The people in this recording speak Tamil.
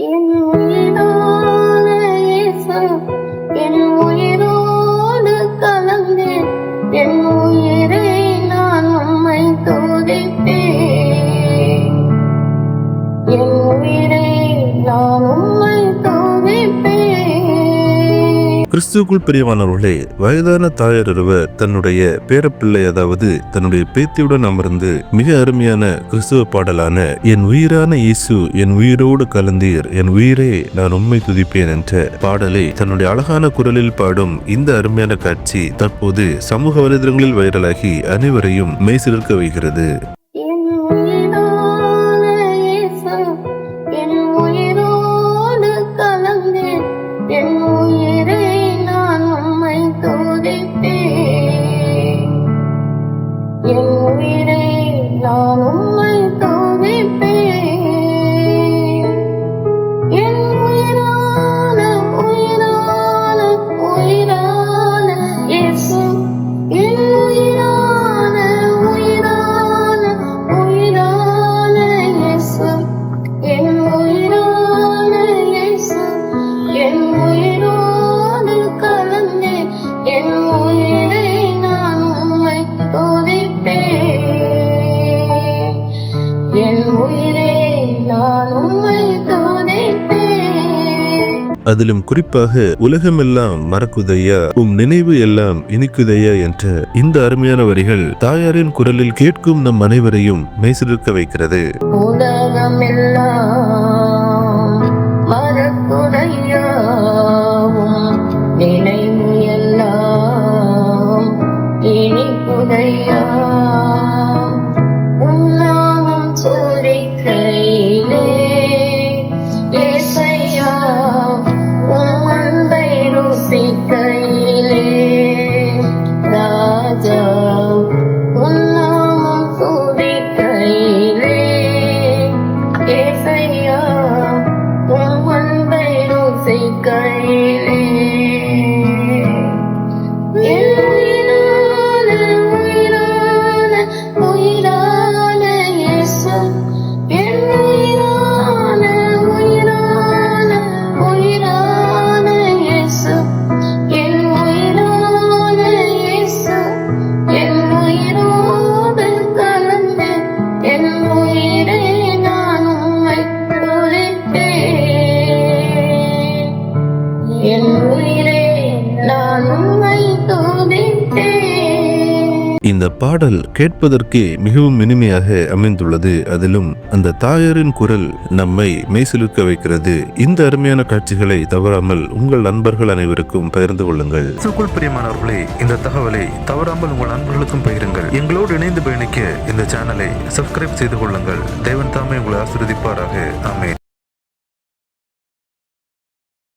என் உயிரான இயேசு, என் உயிரோடு கலந்தேன். என் உயிரை நான் உம்மை துதிப்பேன். என் உயிரை நான் உம்மை துதிப்பேன். கிறிஸ்துவுக்குள் பிரியமானவர்களே, வயதான தாயார் ஒருவர் தன்னுடைய பேரப்பிள்ளை, அதாவது தன்னுடைய பேத்தியுடன் அமர்ந்து மிக அருமையான கிறிஸ்துவ பாடலான என் உயிரான இயேசு, என் உயிரோடு கலந்தீர், என் உயிரே நான் உம்மை துதிப்பேன் என்ற பாடலை தன்னுடைய அழகான குரலில் பாடும் இந்த அருமையான காட்சி தற்போது சமூக வலைதளங்களில் வைரலாகி அனைவரையும் மெய்சிலிர்க்க வைக்கிறது. என் உயிரான இயேசு, என் உயிரோடு கலந்தேன். என் உயிரை நான் உம்மை துதிப்பேன். என் உயிரை நான் உம்மை துதிப்பேன். என் உயிரான உயிரான உயிரான இயேசு, என் உயிரான உயிரான உயிரான இயேசு, என் உயிரான இயேசு, என் உயிரோடு கலந்தேன். என் உயிரை நான் உம்மை துதிப்பேன். என் உயிரை நான் உம்மை துதிப்பேன். அதிலும் குறிப்பாக உலகமெல்லாம் மறக்குதையா, உம் நினைவு எல்லாம் இனிக்குதையா என்ற இந்த அருமையான வரிகள் தாயாரின் குரலில் கேட்கும் நம் அனைவரையும் மெய்சிலிர்க்க வைக்கிறது. உலகமெல்லாம் மறக்குதையா, உம் நினைவு எல்லாம் இனிக்குதையா. உம் நாமம் துதிக்கையிலே இயேசையா, உம் அன்பை ருசிக்கையிலே ராஜா, உம் நாமம் துதிக்கையிலே இயேசையா, உம் அன்பை ருசிக்கையிலே. என் உயிரான உயிரான உயிரான இயேசு, என் உயிரான உயிரான உயிரான இயேசு, என் உயிரான இயேசு, என் உயிரோடு கலந்தேன். என் உயிரை நான் உம்மை துதிப்பேன். என் உயிரை நான் உம்மை துதிப்பேன். இந்த பாடல் கேட்பதற்கே மிகவும் இனிமையாக அமைந்துள்ளது. அதிலும் அந்த தாயாரின் குரல் நம்மை மெய்சிலிர்க்க வைக்கிறது. இந்த அருமையான காட்சிகளை தவறாமல் உங்கள் நண்பர்கள் அனைவருக்கும் பகிர்ந்து கொள்ளுங்கள். கிறிஸ்துவுக்குள் பிரியமானவர்களே, இந்த தகவலை தவறாமல் உங்கள் நண்பர்களுக்கும் பகிருங்கள். எங்களோடு இணைந்து பயணிக்க இந்த சேனலை சப்ஸ்கிரைப் செய்து கொள்ளுங்கள். தேவன் தாமே உங்களை ஆசீர்வதிப்பாராக. ஆமென்.